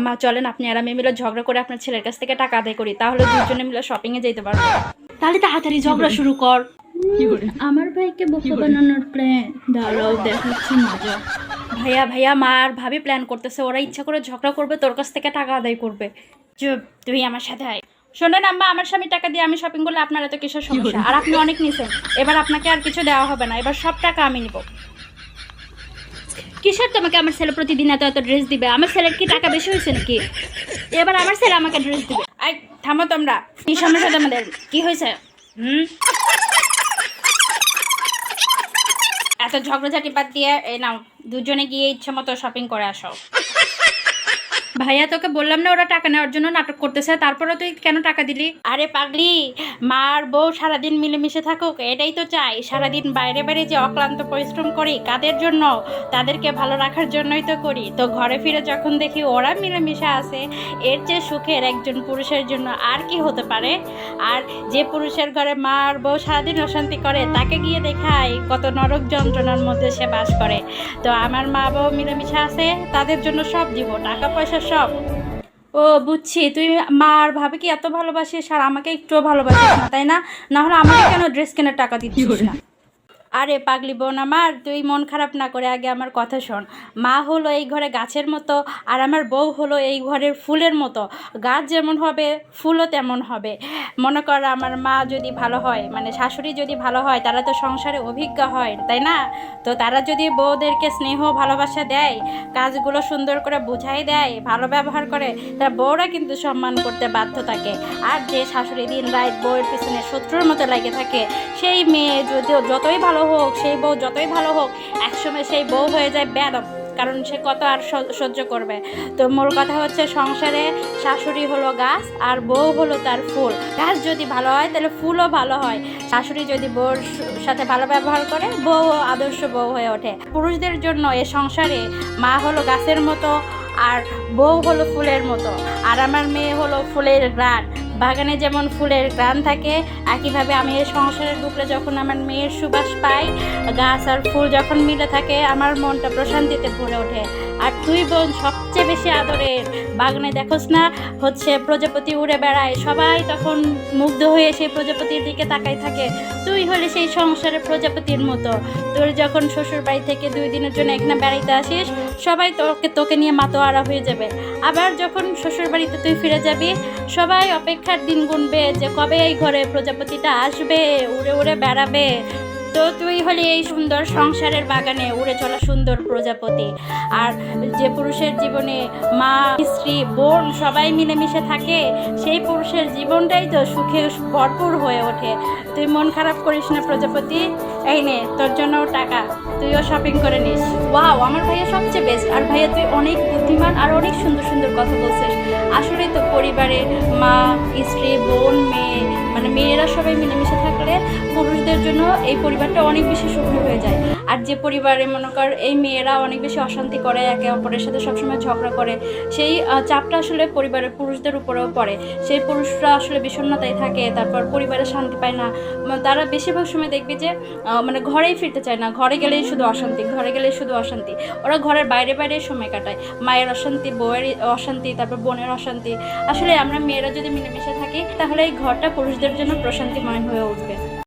আম্মা চলেন আপনি আর আমি মিলে ঝগড়া করে আপনার ছেলের কাছ থেকে টাকা আদায় করি, তাহলে দুজনে মিলে শপিং এ যেতে পারবো। তাহলে তাড়াতাড়ি ঝগড়া শুরু কর। আমার ভাইকে বোকা বানানোর প্ল্যান, দাঁড়াও দেখাচ্ছি মজা। ভাইয়া ভাইয়া মা আর ভাবি প্ল্যান করতেছে, ওরা ইচ্ছা করে ঝগড়া করবে, তোর কাছ থেকে টাকা আদায় করবে। চুপ, তুই আমার সাথে আয়। শোনেন আম্মা, আমার স্বামী টাকা দিয়ে আমি শপিং করলে আপনার এত কিসের সমস্যা? আর আপনি অনেক নিছেন, এবার আপনাকে আর কিছু দেওয়া হবে না, এবার সব টাকা আমি নিব। কিসের তোমাকে আমার ছেলে প্রতিদিন এত এত ড্রেস দিবে? আমার ছেলের কি টাকা বেশি হয়েছে নাকি? এবার আমার ছেলে আমাকে ড্রেস দিবে। আই থামো তোমরা, কি সমস্যা তোমাদের? কি হয়েছে? এত ঝগড়াঝাটি বাদ দিয়ে এই নাও, দুজনে গিয়ে ইচ্ছে মতো শপিং করে আসো। ভাইয়া তোকে বললাম না ওরা টাকা নেওয়ার জন্য নাটক করতেছে, তারপরে তুই কেন টাকা দিলি? আরে পাগলি, মা আর বউ সারাদিন মিলেমিশে থাকুক এটাই তো চাই। সারাদিন বাইরে বাইরে যে অক্লান্ত পরিশ্রম করি কাদের জন্য? তাদেরকে ভালো রাখার জন্যই তো করি। তো ঘরে ফিরে যখন দেখি ওরা মিলেমিশে আছে, এর চেয়ে সুখের একজন পুরুষের জন্য আর কি হতে পারে? আর যে পুরুষের ঘরে মা আর বউ সারাদিন অশান্তি করে তাকে গিয়ে দেখাই কত নরক যন্ত্রণার মধ্যে সে বাস করে। তো আমার মা বউ মিলেমিশে আছে, তাদের জন্য সব দিব, টাকা পয়সা সব। ও বুঝছি, তুই মা আর ভাবে কি এত ভালোবাসিস আর আমাকে একটুও ভালোবাসিস না, তাই না? না হলে আমাকে কেন ড্রেস কেনার টাকা দিচ্ছিস না? আরে পাগলি বোন আমার, তুই মন খারাপ না করে আগে আমার কথা শোন। মা হলো এই ঘরে গাছের মতো, আর আমার বউ হলো এই ঘরের ফুলের মতো। গাছ যেমন হবে ফুলও তেমন হবে। মনে কর আমার মা যদি ভালো হয়, মানে শাশুড়ি যদি ভালো হয়, তারা তো সংসারে অভিজ্ঞ হয়, তাই না? তো তারা যদি বউদেরকে স্নেহ ভালোবাসা দেয়, কাজগুলো সুন্দর করে বুঝাই দেয়, ভালো ব্যবহার করে, তা বউরা কিন্তু সম্মান করতে বাধ্য থাকে। আর যে শাশুড়ি দিন রাত বউয়ের পিছনে শত্রুর মতো লাগে থাকে, সেই মেয়ে যতই ভালো হোক, সেই বউ যতই ভালো হোক, একসময় সেই বউ হয়ে যায় বেয়াদব, কারণ সে কত আর সহ্য করবে। তো মূল কথা হচ্ছে সংসারে শাশুড়ি হলো গাছ আর বউ হলো তার ফুল। গাছ যদি ভালো হয় তাহলে ফুলও ভালো হয়। শাশুড়ি যদি বউর সাথে ভালো ব্যবহার করে, বউ আদর্শ বউ হয়ে ওঠে। পুরুষদের জন্য এ সংসারে মা হলো গাছের মতো আর বউ হলো ফুলের মতো। আর আমার মেয়ে হলো ফুলের গ্রান। বাগানে যেমন ফুলের গ্রান থাকে, একইভাবে আমি এই সংসারে ঢুকলে যখন আমার মেয়ের সুবাস পাই, গাছ আর ফুল যখন মিলে থাকে, আমার মনটা প্রশান্তিতে ভরে ওঠে। আর তুই বোন সবচেয়ে বেশি আদরের। বাগানে দেখোস না হচ্ছে প্রজাপতি উড়ে বেড়ায়, সবাই তখন মুগ্ধ হয়ে সেই প্রজাপতির দিকে তাকাই থাকে। তুই হলে সেই সংসারে প্রজাপতির মতো। তোর যখন শ্বশুর বাড়ি থেকে 2 দিনের জন্য এখানে বেড়াইতে আসিস, সবাই তোকে নিয়ে মাতোয়ারা হয়ে যাবে। আবার যখন শ্বশুর বাড়িতে তুই ফিরে যাবি, সবাই অপেক্ষার দিন গুনবে যে কবে এই ঘরে প্রজাপতিটা আসবে, উড়ে উড়ে বেড়াবে। তো তুই হলি এই সুন্দর সংসারের বাগানে উড়ে চলা সুন্দর প্রজাপতি। আর যে পুরুষের জীবনে মা স্ত্রী বোন সবাই মিলেমিশে থাকে, সেই পুরুষের জীবনটাই তো সুখে ভরপুর হয়ে ওঠে। তুই মন খারাপ করিস না প্রজাপতি, এই নে তোর জন্য টাকা, তুইও শপিং করে নিস। ওয়াও, আমার ভাইয়া সবচেয়ে বেস্ট। আর ভাইয়া তুই অনেক বুদ্ধিমান আর অনেক সুন্দর সুন্দর কথা বলছিস। আসলে তো পরিবারে মা স্ত্রী বোন মেয়ে, মানে মেয়েরা সবাই মিলেমিশে থাকলে পুরুষদের জন্য এই পরিবারটা অনেক বেশি সুখী হয়ে যায়। আর যে পরিবারে মনে কর এই মেয়েরা অনেক বেশি অশান্তি করে, একে অপরের সাথে সবসময় ঝগড়া করে, সেই চাপটা আসলে পরিবারের পুরুষদের উপরেও পড়ে। সেই পুরুষরা আসলে বিষণ্ণতায় থাকে, তারপর পরিবারে শান্তি পায় না। তারা বেশিরভাগ সময় দেখবি যে মানে ঘরেই ফিরতে চায় না, ঘরে গেলেই শুধু অশান্তি, ঘরে গেলেই শুধু অশান্তি। ওরা ঘরের বাইরে বাইরে সময় কাটায়, মায়ের অশান্তি, বউয়ের অশান্তি, তারপর বোনের অশান্তি। আসলে আমরা মেয়েরা যদি মিলেমিশে থাকি, তাহলে এই ঘরটা পুরুষদের জন্য প্রশান্তিময় হয়ে উঠবে।